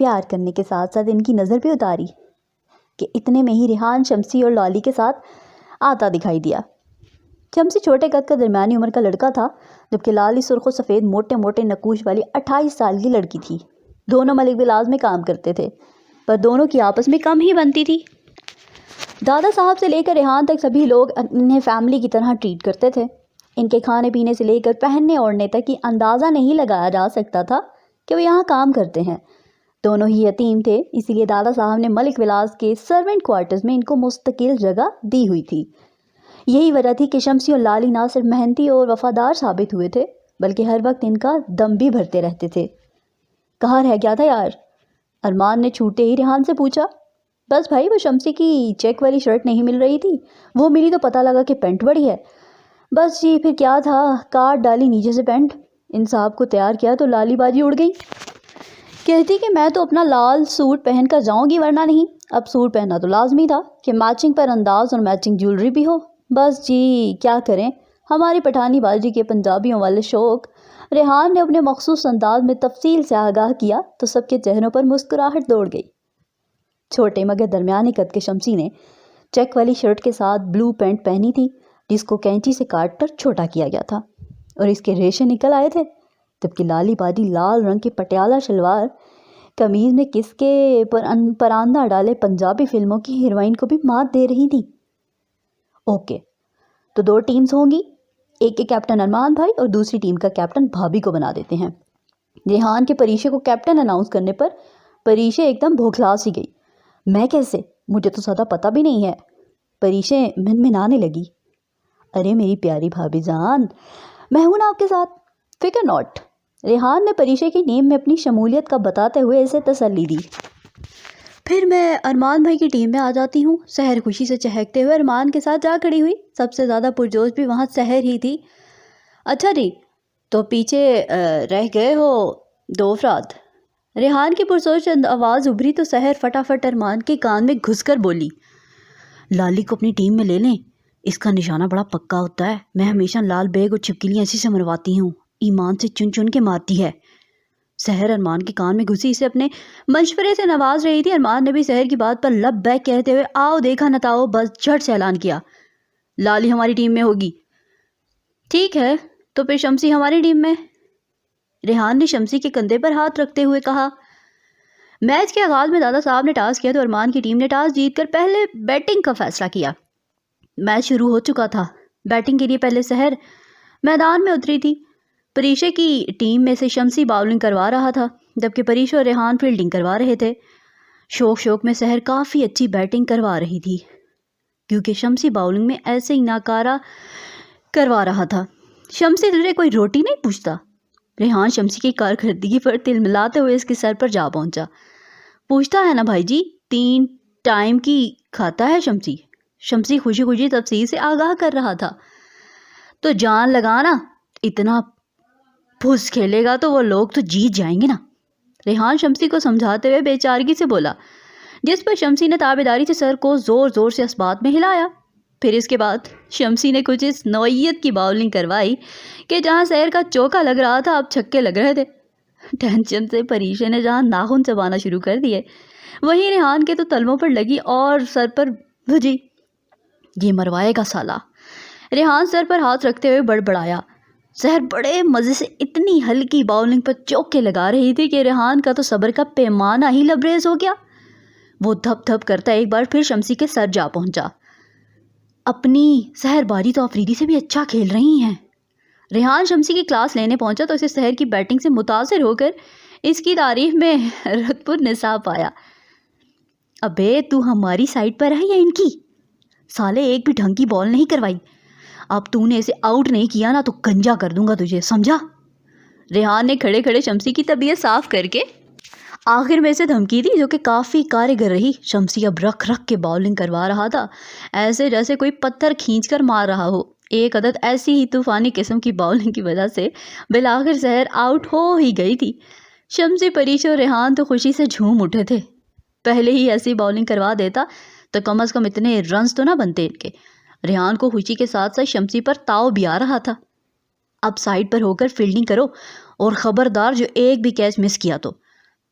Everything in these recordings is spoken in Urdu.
پیار کرنے کے ساتھ ساتھ ان کی نظر پہ اتاری کہ اتنے میں ہی ریحان شمسی اور لالی کے ساتھ آتا دکھائی دیا۔ شمسی چھوٹے قد کا درمیانی عمر کا لڑکا تھا، جبکہ لالی سرخ و سفید موٹے موٹے نقوش والی 28 سال کی لڑکی تھی۔ دونوں ملک بلاس میں کام کرتے تھے، پر دونوں کی آپس میں کم ہی بنتی تھی۔ دادا صاحب سے لے کر ریحان تک سبھی لوگ انہیں فیملی کی طرح ٹریٹ کرتے تھے۔ ان کے کھانے پینے سے لے کر پہننے اوڑھنے تک کی اندازہ نہیں لگایا جا سکتا تھا کہ وہ یہاں کام کرتے ہیں۔ دونوں ہی یتیم تھے، اسی لیے دادا صاحب نے ملک ولاس کے سرونٹ کوارٹرز میں ان کو مستقل جگہ دی ہوئی تھی۔ یہی وجہ تھی کہ شمسی اور لالی نہ صرف محنتی اور وفادار ثابت ہوئے تھے، بلکہ ہر وقت ان کا دم بھی بھرتے رہتے تھے۔ کہاں رہ گیا تھا یار؟ ارمان نے چھوٹے ہی ریحان سے پوچھا۔ بس بھائی، وہ شمسی کی چیک والی شرٹ نہیں مل رہی تھی، وہ ملی تو پتہ لگا کہ پینٹ بڑی ہے۔ بس جی، پھر کیا تھا، کاٹ ڈالی نیچے سے پینٹ۔ ان صاحب کو تیار کیا تو لالی بازی اڑ گئی، کہتی کہ میں تو اپنا لال سوٹ پہن کر جاؤں گی، ورنہ نہیں۔ اب سوٹ پہننا تو لازمی تھا کہ میچنگ پر انداز اور میچنگ جیولری بھی ہو۔ بس جی، کیا کریں، ہماری پٹھانی بازی کے پنجابیوں والے شوق۔ ریحان نے اپنے مخصوص انداز میں تفصیل سے آگاہ کیا تو سب کے چہروں پر مسکراہٹ دوڑ گئی۔ چھوٹے مگر درمیانی قد کے شمسی نے چیک والی شرٹ کے ساتھ بلو پینٹ پہنی تھی، جس کو کینچی سے کاٹ کر چھوٹا کیا گیا تھا اور اس کے ریشے نکل آئے تھے، جبکہ لالی بازی لال رنگ کی پٹیالہ شلوار قمیض میں کس کے پراندہ ڈالے پنجابی فلموں کی ہیروئن کو بھی مات دے رہی تھی۔ اوکے، تو 2 ٹیمز ہوں گی، ایک کے کیپٹن ارمان بھائی اور دوسری ٹیم کا کیپٹن بھابھی کو بنا دیتے ہیں۔ ریحان کے پریشے کو کیپٹن اناؤنس کرنے پر پریشے ایک دم بھوکھلا سی گئی۔ میں کیسے؟ مجھے تو زیادہ پتہ بھی نہیں ہے، پریشے منمنانے لگی۔ ارے میری پیاری بھابھی جان، میں ہوں نا آپ کے ساتھ، فکر ناٹ۔ ریحان نے پریشے کی ٹیم میں اپنی شمولیت کا بتاتے ہوئے اسے تسلی دی۔ پھر میں ارمان بھائی کی ٹیم میں آ جاتی ہوں۔ سحر خوشی سے چہکتے ہوئے ارمان کے ساتھ جا کھڑی ہوئی۔ سب سے زیادہ پرجوش بھی وہاں سحر ہی تھی۔ اچھا جی، تو پیچھے رہ گئے ہو 2 افراد۔ ریحان کی پرسوچ آواز ابھری تو سحر فٹافٹ ارمان کے کان میں گھس کر بولی، لالی کو اپنی ٹیم میں لے لیں، اس کا نشانہ بڑا پکا ہوتا ہے، میں ہمیشہ لال بیگ اور چھپکلیاں ایسی سے مرواتی ہوں، ایمان سے چن چن کے مارتی ہے۔ سحر ارمان کے کان میں گھسی اسے اپنے مشورے سے نواز رہی تھی۔ ارمان نے بھی سحر کی بات پر لب بیک کہتے ہوئے آؤ دیکھا نتاؤ بس جھٹ سے اعلان کیا، لالی ہماری ٹیم میں ہوگی۔ ٹھیک ہے، تو پھر شمسی ہماری ٹیم میں۔ ریحان نے شمسی کے کندھے پر ہاتھ رکھتے ہوئے کہا۔ میچ کے آغاز میں دادا صاحب نے ٹاس کیا تو ارمان کی ٹیم نے ٹاس جیت کر پہلے بیٹنگ کا فیصلہ کیا۔ میچ شروع ہو چکا تھا۔ بیٹنگ کے لیے پہلے سحر میدان میں اتری تھی۔ پریشے کی ٹیم میں سے شمسی باؤلنگ کروا رہا تھا، جبکہ پریشے اور ریحان فیلڈنگ کروا رہے تھے۔ شوق میں سحر کافی اچھی بیٹنگ کروا رہی تھی، کیونکہ شمسی باؤلنگ میں ایسے ہی ناکارہ کروا رہا تھا۔ شمسی تجھے کوئی روٹی نہیں پوچھتا؟ ریحان شمسی کی کارکردگی پر تل ملاتے ہوئے اس کے سر پر جا پہنچا۔ پوچھتا ہے نا بھائی جی، 3 ٹائم کی کھاتا ہے شمسی۔ شمسی خوشی خوشی تفصیل سے آگاہ کر رہا تھا۔ تو جان لگانا، اتنا پھس کھیلے گا تو وہ لوگ تو جیت جائیں گے نا۔ ریحان شمسی کو سمجھاتے ہوئے بے چارگی سے بولا، جس پر شمسی نے تابیداری سے سر کو زور زور سے اسبات میں ہلایا۔ پھر اس کے بعد شمسی نے کچھ اس نوعیت کی باؤلنگ کروائی کہ جہاں سحر کا چوکا لگ رہا تھا اب چھکے لگ رہے تھے۔ ٹینشن سے پریشے نے جہاں ناخن چبانا شروع کر دیے، وہیں ریحان کے تو تلووں پر لگی اور سر پر بھجی۔ یہ مروائے گا سالہ۔ ریحان سر پر ہاتھ رکھتے ہوئے بڑبڑایا۔ سحر بڑے مزے سے اتنی ہلکی باؤلنگ پر چوکے لگا رہی تھی کہ ریحان کا تو صبر کا پیمانہ ہی لبریز ہو گیا۔ وہ دھپ دھپ کرتا ایک بار پھر شمسی کے سر جا پہنچا۔ اپنی سحر باری تو افریدی سے بھی اچھا کھیل رہی ہیں۔ ریحان شمسی کی کلاس لینے پہنچا تو اسے سحر کی بیٹنگ سے متاثر ہو کر اس کی تعریف میں رت نثاب پایا۔ ابے تو ہماری سائڈ پر ہے یا ان کی؟ سالے ایک بھی ڈھنگ کی بال نہیں کروائی، اب تو نے اسے آؤٹ نہیں کیا نا تو گنجا کر دوں گا تجھے، سمجھا؟ ریحان نے کھڑے کھڑے شمسی کی طبیعت صاف کر کے آخر میں اسے دھمکی دی، جو کہ کافی کارگر رہی۔ شمسی اب رکھ کے باؤلنگ کروا رہا تھا، ایسے جیسے کوئی پتھر کھینچ کر مار رہا ہو۔ ایک عدد ایسی ہی طوفانی قسم کی باؤلنگ کی وجہ سے بالآخر سحر آؤٹ ہو ہی گئی تھی۔ شمسی، پریشے اور ریحان تو خوشی سے جھوم اٹھے تھے۔ پہلے ہی ایسی باؤلنگ کروا دیتا تو کم از کم اتنے رنز تو نہ بنتے ان کے۔ ریحان کو خوشی کے ساتھ ساتھ شمسی پر تاؤ بھی آ رہا تھا۔ اب سائڈ پر ہو کر فیلڈنگ کرو اور خبردار جو ایک بھی کیچ مس کیا تو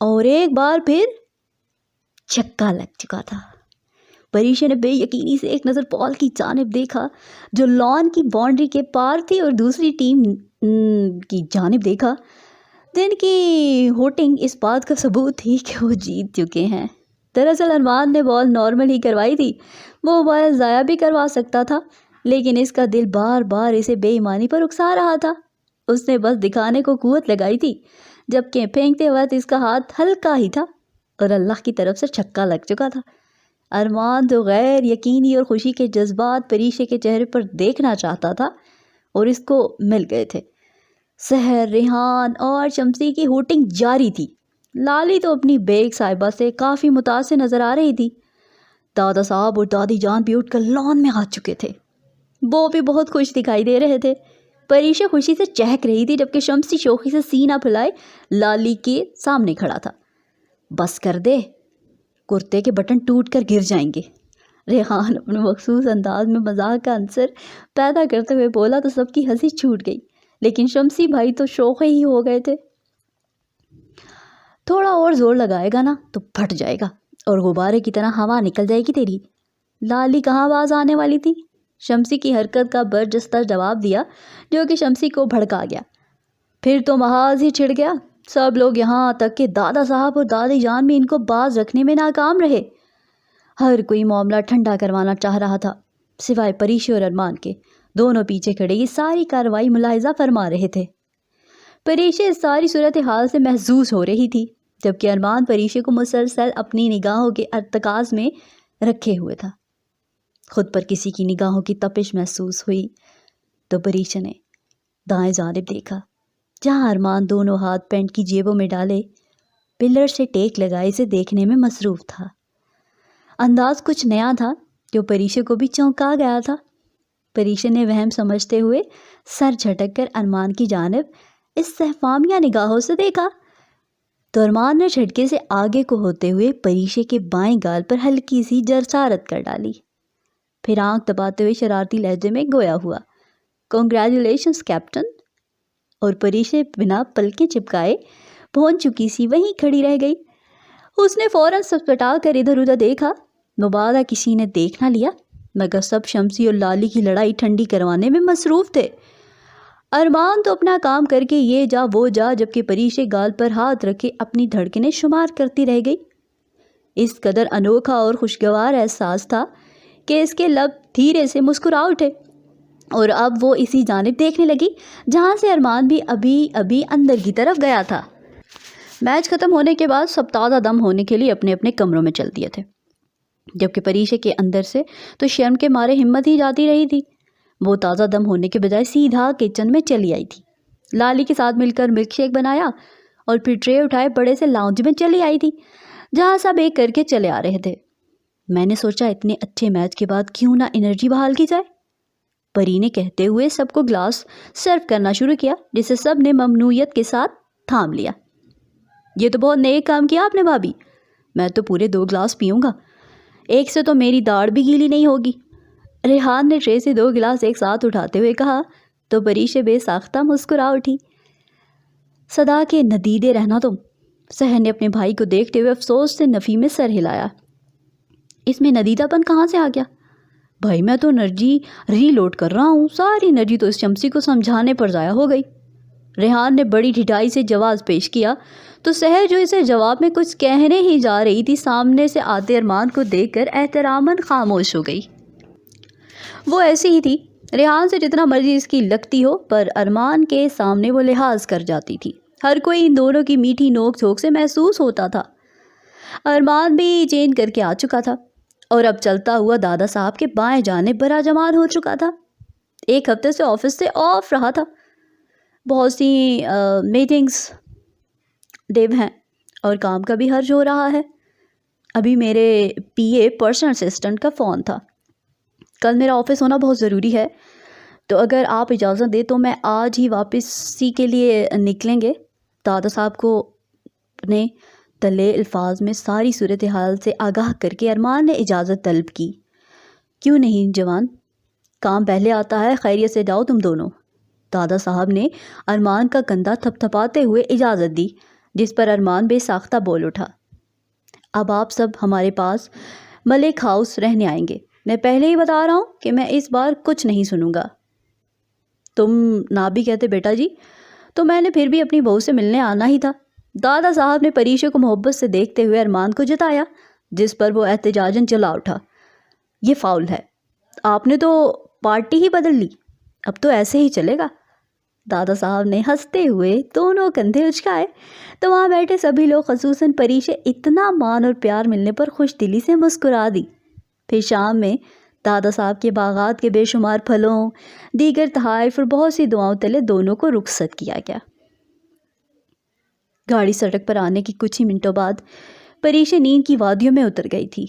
اور ایک بار پھر چھکا لگ چکا تھا۔ پریشا نے بے یقینی سے ایک نظر بال کی جانب دیکھا جو لان کی باؤنڈری کے پار تھی اور دوسری ٹیم کی جانب دیکھا۔ دن کی ہوٹنگ اس بات کا ثبوت تھی کہ وہ جیت چکے ہیں۔ دراصل ارمان نے بال نارمل ہی کروائی تھی، وہ بال ضائع بھی کروا سکتا تھا، لیکن اس کا دل بار بار اسے بے ایمانی پر اکسا رہا تھا۔ اس نے بس دکھانے کو قوت لگائی تھی، جبکہ پھینکتے وقت اس کا ہاتھ ہلکا ہی تھا اور اللہ کی طرف سے چھکا لگ چکا تھا۔ ارمان تو غیر یقینی اور خوشی کے جذبات پریشے کے چہرے پر دیکھنا چاہتا تھا اور اس کو مل گئے تھے۔ سحر، ریحان اور شمسی کی ہوٹنگ جاری تھی۔ لالی تو اپنی بیگ صاحبہ سے کافی متاثر نظر آ رہی تھی۔ دادا صاحب اور دادی جان بھی اٹھ کر لان میں آ چکے تھے، وہ بھی بہت خوش دکھائی دے رہے تھے۔ پریشا خوشی سے چہک رہی تھی، جبکہ شمسی شوخی سے سینہ پھلائے لالی کے سامنے کھڑا تھا۔ بس کر دے، کرتے کے بٹن ٹوٹ کر گر جائیں گے، ریحان اپنے مخصوص انداز میں مزاح کا عنصر پیدا کرتے ہوئے بولا تو سب کی ہنسی چھوٹ گئی، لیکن شمسی بھائی تو شوخے ہی ہو گئے تھے۔ تھوڑا اور زور لگائے گا نا تو پھٹ جائے گا اور غبارے کی طرح ہوا نکل جائے گی تیری۔ لالی کہاں باز آنے والی تھی؟ شمسی کی حرکت کا برجستہ جواب دیا، جو کہ شمسی کو بھڑکا گیا۔ پھر تو محاذ ہی چھڑ گیا، سب لوگ یہاں تک کہ دادا صاحب اور دادی جان بھی ان کو باز رکھنے میں ناکام رہے۔ ہر کوئی معاملہ ٹھنڈا کروانا چاہ رہا تھا، سوائے پریشے اور ارمان کے۔ دونوں پیچھے کھڑے یہ ساری کارروائی ملاحظہ فرما رہے تھے۔ پریشے اس ساری صورتحال سے محظوظ ہو رہی تھی، جبکہ ارمان پریشے کو مسلسل اپنی نگاہوں کے ارتکاز میں رکھے ہوئے تھا۔ خود پر کسی کی نگاہوں کی تپش محسوس ہوئی تو پریشے نے دائیں جانب دیکھا، جہاں ارمان دونوں ہاتھ پینٹ کی جیبوں میں ڈالے پلر سے ٹیک لگائے اسے دیکھنے میں مصروف تھا۔ انداز کچھ نیا تھا جو پریشے کو بھی چونکا گیا تھا۔ پریشے نے وہم سمجھتے ہوئے سر جھٹک کر ارمان کی جانب اس سہفامیہ نگاہوں سے دیکھا تو ارمان نے جھٹکے سے آگے کو ہوتے ہوئے پریشے کے بائیں گال پر ہلکی سی جرثارت کر ڈالی، پھر آنکھ دباتے ہوئے شرارتی لہجے میں گویا ہوا، کنگریچولیشنز کیپٹن۔ اور پریشے بنا پلکیں چپکائے پہنچ چکی سی وہیں کھڑی رہ گئی۔ اس نے فوراً سٹپٹا کر ادھر ادھر دیکھا، مبادا کسی نے دیکھ نہ لیا، مگر سب شمسی اور لالی کی لڑائی ٹھنڈی کروانے میں مصروف تھے۔ ارمان تو اپنا کام کر کے یہ جا وہ جا، جبکہ پریشے گال پر ہاتھ رکھے اپنی دھڑکنیں شمار کرتی رہ گئی۔ اس قدر انوکھا اور خوشگوار احساس تھا کہ اس کے لب دھیرے سے مسکرا اٹھے، اور اب وہ اسی جانب دیکھنے لگی جہاں سے ارمان بھی ابھی اندر کی طرف گیا تھا۔ میچ ختم ہونے کے بعد سب تازہ دم ہونے کے لیے اپنے اپنے کمروں میں چل دیے تھے، جبکہ پریشے کے اندر سے تو شرم کے مارے ہمت ہی جاتی رہی تھی۔ وہ تازہ دم ہونے کے بجائے سیدھا کچن میں چلی آئی تھی، لالی کے ساتھ مل کر ملک شیک بنایا اور پھر ٹرے اٹھائے بڑے سے لاؤنج میں چلی آئی تھی، جہاں سب ایک کر کے چلے آ رہے تھے۔ میں نے سوچا اتنے اچھے میچ کے بعد کیوں نہ انرجی بحال کی جائے، پری نے کہتے ہوئے سب کو گلاس سرو کرنا شروع کیا، جسے سب نے ممنوعیت کے ساتھ تھام لیا۔ یہ تو بہت نیک کام کیا آپ نے بھابھی، میں تو پورے 2 گلاس پیوں گا، ایک سے تو میری داڑھ بھی گیلی نہیں ہوگی۔ ریحان نے ٹرے سے 2 گلاس ایک ساتھ اٹھاتے ہوئے کہا تو پریشے بے ساختہ مسکرا اٹھی۔ صدا کے ندیدے رہنا تم، سحر نے اپنے بھائی کو دیکھتے ہوئے افسوس سے نفی میں سر ہلایا۔ اس میں ندیدہ پن کہاں سے آ گیا بھائی، میں تو انرجی ری لوڈ کر رہا ہوں، ساری انرجی تو اس شمسی کو سمجھانے پر ضائع ہو گئی۔ ریحان نے بڑی ڈھٹائی سے جواز پیش کیا تو سحر جو اسے جواب میں کچھ کہنے ہی جا رہی تھی، سامنے سے آتے ارمان کو دیکھ کر احتراماً خاموش ہو گئی۔ وہ ایسی ہی تھی، ریحان سے جتنا مرضی اس کی لگتی ہو، پر ارمان کے سامنے وہ لحاظ کر جاتی تھی۔ ہر کوئی ان دونوں کی میٹھی نوک جھونک سے محسوس ہوتا تھا۔ ارمان بھی چینج کر کے آ چکا تھا اور اب چلتا ہوا دادا صاحب کے بائیں جانب براجمان ہو چکا تھا۔ 1 ہفتے سے آفس سے آف رہا تھا، بہت سی میٹنگز ڈیو ہیں اور کام کا بھی حرج ہو رہا ہے۔ ابھی میرے PA پرسنل اسسٹنٹ کا فون تھا، کل میرا آفس ہونا بہت ضروری ہے، تو اگر آپ اجازت دیں تو میں آج ہی واپسی کے لیے نکلیں گے۔ دادا صاحب کو اپنے تلے الفاظ میں ساری صورتحال سے آگاہ کر کے ارمان نے اجازت طلب کی۔ کیوں نہیں جوان، کام پہلے آتا ہے، خیریت سے جاؤ تم دونوں۔ دادا صاحب نے ارمان کا کندھا تھپتھپاتے ہوئے اجازت دی، جس پر ارمان بے ساختہ بول اٹھا، اب آپ سب ہمارے پاس ملک ہاؤس رہنے آئیں گے، میں پہلے ہی بتا رہا ہوں کہ میں اس بار کچھ نہیں سنوں گا۔ تم نہ بھی کہتے بیٹا جی، تو میں نے پھر بھی اپنی بہو سے ملنے آنا ہی تھا۔ دادا صاحب نے پریشے کو محبت سے دیکھتے ہوئے ارمان کو جتایا، جس پر وہ احتجاجاً چلا اٹھا، یہ فاؤل ہے، آپ نے تو پارٹی ہی بدل لی، اب تو ایسے ہی چلے گا۔ دادا صاحب نے ہنستے ہوئے دونوں کندھے اچکائے تو وہاں بیٹھے سبھی لوگ خصوصاً پریشے اتنا مان اور پیار ملنے پر خوش دلی سے مسکرا دی۔ پھر شام میں دادا صاحب کے باغات کے بے شمار پھلوں، دیگر تحائف اور بہت سی دعاؤں تلے دونوں کو رخصت کیا گیا۔ گاڑی سڑک پر آنے کے کچھ ہی منٹوں بعد پریشے نیند کی وادیوں میں اتر گئی تھی۔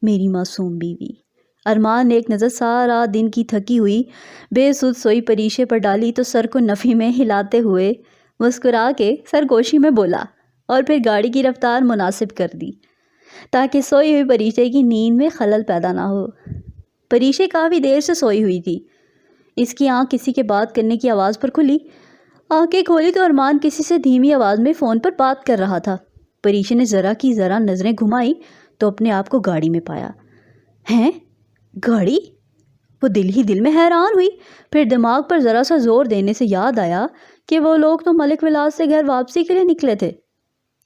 میری معصوم بیوی۔ ارمان نے ایک نظر سارا دن کی تھکی ہوئی بے سود سوئی پریشے پر ڈالی تو سر کو نفی میں ہلاتے ہوئے مسکرا کے سرگوشی میں بولا، اور پھر گاڑی کی رفتار مناسب کر دی تاکہ سوئی ہوئی پریشے کی نیند میں خلل پیدا نہ ہو۔ پریشے کافی دیر سے سوئی ہوئی تھی۔ اس کی آنکھ کسی کے بات کرنے کی آواز پر کھلی۔ آنکھیں کھولی تو ارمان کسی سے دھیمی آواز میں فون پر بات کر رہا تھا۔ پریشے نے ذرا کی ذرا نظریں گھمائی تو اپنے آپ کو گاڑی میں پایا۔ ہیں؟ گاڑی؟ وہ دل ہی دل میں حیران ہوئی، پھر دماغ پر ذرا سا زور دینے سے یاد آیا کہ وہ لوگ تو ملک ولاس سے گھر واپسی کے لیے نکلے تھے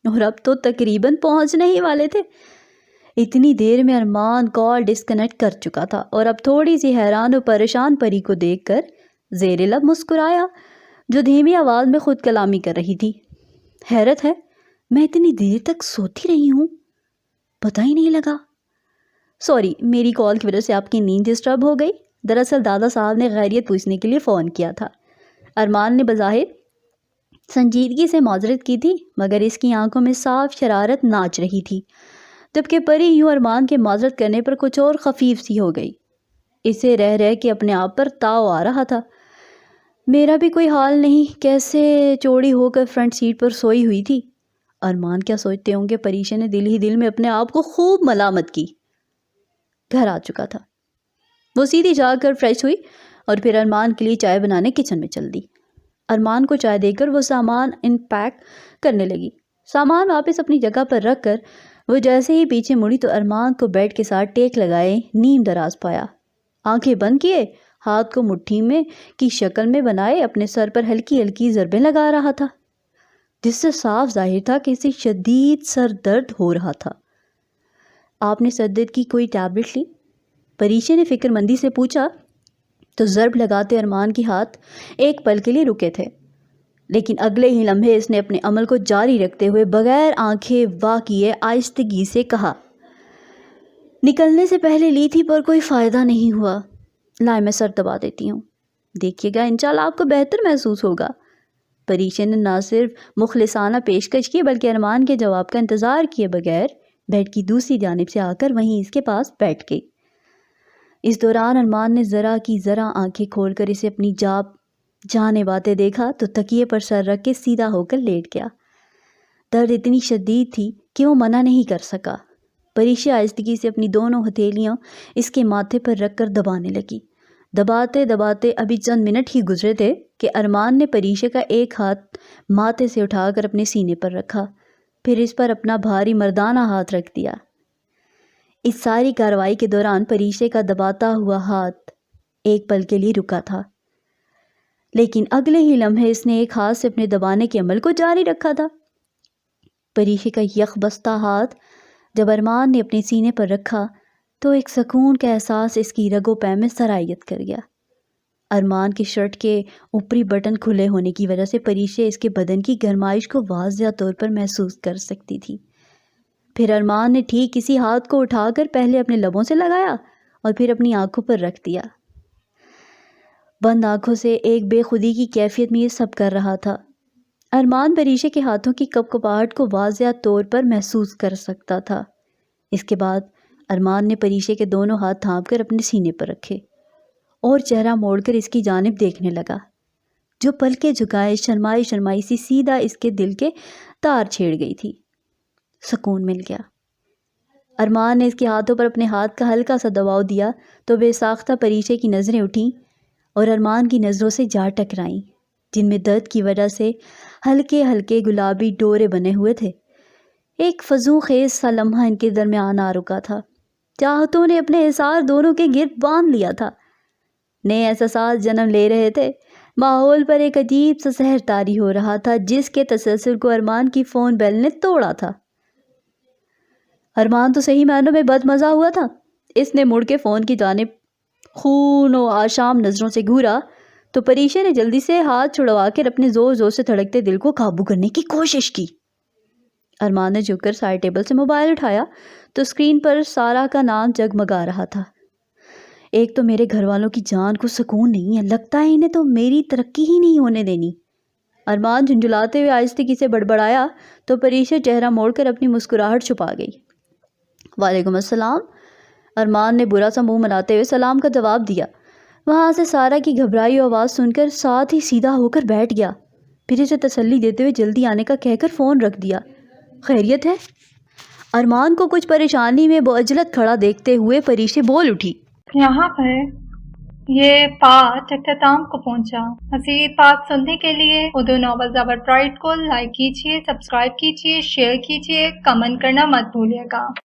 اور اب تو تقریباً پہنچنے ہی والے تھے۔ اتنی دیر میں ارمان کال ڈسکنیکٹ کر چکا تھا اور اب تھوڑی سی حیران و پریشان پری کو دیکھ کر زیر لب مسکرایا، جو دھیمی آواز میں خود کلامی کر رہی تھی۔ حیرت ہے، میں اتنی دیر تک سوتی رہی ہوں، پتہ ہی نہیں لگا۔ سوری، میری کال کی وجہ سے آپ کی نیند ڈسٹرب ہو گئی۔ دراصل دادا صاحب نے خیریت پوچھنے کے لیے فون کیا تھا۔ ارمان نے بظاہر سنجیدگی سے معذرت کی تھی، مگر اس کی آنکھوں میں صاف شرارت ناچ رہی تھی، جبکہ پری یوں ارمان کے معذرت کرنے پر کچھ اور خفیف سی ہو گئی۔ اسے رہ رہ کے اپنے آپ پر تاؤ آ رہا تھا۔ میرا بھی کوئی حال نہیں، کیسے چوڑی ہو کر فرنٹ سیٹ پر سوئی ہوئی تھی۔ ارمان کیا سوچتے ہوں گے، پریشے نے دل ہی دل میں اپنے آپ کو خوب ملامت کی۔ گھر آ چکا تھا، وہ سیدھی جا کر فریش ہوئی اور پھر ارمان کے لیے چائے بنانے کچن میں چل دی۔ ارمان کو چائے دے کر وہ سامان ان پیک کرنے لگی۔ سامان واپس اپنی جگہ پر رکھ کر وہ جیسے ہی پیچھے مڑی تو ارمان کو بیڈ کے ساتھ ٹیک لگائے نیم دراز پایا۔ آنکھیں بند کیے، ہاتھ کو مٹھی میں کی شکل میں بنائے اپنے سر پر ہلکی ہلکی ضربیں لگا رہا تھا، جس سے صاف ظاہر تھا کہ اسے شدید سر درد ہو رہا تھا۔ آپ نے سر درد کی کوئی ٹیبلٹ لی؟ پریشے نے فکر مندی سے پوچھا تو ضرب لگاتے ارمان کے ہاتھ ایک پل کے لیے رکے تھے، لیکن اگلے ہی لمحے اس نے اپنے عمل کو جاری رکھتے ہوئے بغیر آنکھیں واہ کیے آہستگی سے کہا، نکلنے سے پہلے لی تھی پر کوئی فائدہ نہیں ہوا، لائے میں سر دبا دیتی ہوں، دیکھیے گا انشاءاللہ آپ کو بہتر محسوس ہوگا۔ پریشے نے نہ صرف مخلصانہ پیشکش کی بلکہ ارمان کے جواب کا انتظار کیے بغیر بیڈ کی دوسری جانب سے آ کر وہیں اس کے پاس بیٹھ گئی۔ اس دوران ارمان نے ذرا کی ذرا آنکھیں کھول کر اسے اپنی جانے باتیں دیکھا تو تکیے پر سر رکھ کے سیدھا ہو کر لیٹ گیا۔ درد اتنی شدید تھی کہ وہ منع نہیں کر سکا۔ پریشے آہستگی سے اپنی دونوں ہتھیلیاں اس کے ماتھے پر رکھ کر دبانے لگی۔ دباتے دباتے ابھی چند منٹ ہی گزرے تھے کہ ارمان نے پریشے کا ایک ہاتھ ماتھے سے اٹھا کر اپنے سینے پر رکھا، پھر اس پر اپنا بھاری مردانہ ہاتھ رکھ دیا۔ اس ساری کارروائی کے دوران پریشے کا دباتا ہوا ہاتھ ایک پل کے لیے رکا تھا، لیکن اگلے ہی لمحے اس نے ایک ہاتھ سے اپنے دبانے کے عمل کو جاری رکھا تھا۔ پریشے کا یک بستہ ہاتھ جب ارمان نے اپنے سینے پر رکھا تو ایک سکون کا احساس اس کی رگ و پے میں سرایت کر گیا۔ ارمان کی شرٹ کے اوپری بٹن کھلے ہونے کی وجہ سے پریشے اس کے بدن کی گرمائش کو واضح طور پر محسوس کر سکتی تھی۔ پھر ارمان نے ٹھیک اسی ہاتھ کو اٹھا کر پہلے اپنے لبوں سے لگایا اور پھر اپنی آنکھوں پر رکھ دیا۔ بند آنکھوں سے ایک بے خودی کی کیفیت میں یہ سب کر رہا تھا۔ ارمان پریشے کے ہاتھوں کی کپکپاہٹ کو واضح طور پر محسوس کر سکتا تھا۔ اس کے بعد ارمان نے پریشے کے دونوں ہاتھ تھام کر اپنے سینے پر رکھے اور چہرہ موڑ کر اس کی جانب دیکھنے لگا، جو پلکیں جھکائے شرمائی شرمائی سی سیدھا اس کے دل کے تار چھیڑ گئی تھی۔ سکون مل گیا۔ ارمان نے اس کے ہاتھوں پر اپنے ہاتھ کا ہلکا سا دباؤ دیا تو بے ساختہ پریشے کی نظریں اٹھیں اور ارمان کی نظروں سے جا ٹکرائیں۔ جن میں درد کی وجہ سے ہلکے ہلکے گلابی ڈورے بنے ہوئے تھے۔ ایک فضول خیز سا لمحہ ان کے درمیان آ رکا تھا۔ چاہتوں نے اپنے احسار دونوں کے گرد باندھ لیا تھا۔ نئے احساسات جنم لے رہے تھے۔ ماحول پر ایک عجیب سا سحر طاری ہو رہا تھا جس کے تسلسل کو ارمان کی فون بیل نے توڑا تھا۔ ارمان تو صحیح معنوں میں بد مزہ ہوا تھا۔ اس نے مڑ کے فون کی جانب خون و آشام نظروں سے گھورا تو پریشا نے جلدی سے ہاتھ چھڑوا کر اپنے زور زور سے دھڑکتے دل کو قابو کرنے کی کوشش کی۔ ارمان نے جھک کر سائڈ ٹیبل سے موبائل اٹھایا تو اسکرین پر سارا کا نام جگمگا رہا تھا۔ ایک تو میرے گھر والوں کی جان کو سکون نہیں ہے، لگتا ہے انہیں تو میری ترقی ہی نہیں ہونے دینی۔ ارمان جھنجھلاتے ہوئے آہستگی سے بڑبڑایا تو پریشا چہرہ موڑ کر اپنی مسکراہٹ چھپا گئی۔ وعلیکم السلام۔ ارمان نے برا سا منہ ملاتے ہوئے سلام کا جواب دیا۔ وہاں سے سارا کی گھبرائی آواز سن کر ساتھ ہی سیدھا ہو کر بیٹھ گیا۔ پھر اسے تسلی دیتے ہوئے جلدی آنے کا کہہ کر فون رکھ دیا۔ خیریت ہے؟ ارمان کو کچھ پریشانی میں بعجلت کھڑا دیکھتے ہوئے پریشا بول اٹھی۔ یہاں پر یہ پارٹ اختتام کو پہنچا۔ مزید پارٹ سننے کے لیے اردو ناول زبر برائٹ کو لائک کیجیے، سبسکرائب کیجیے، شیئر کیجیے، کمنٹ کرنا مت بھولیے گا۔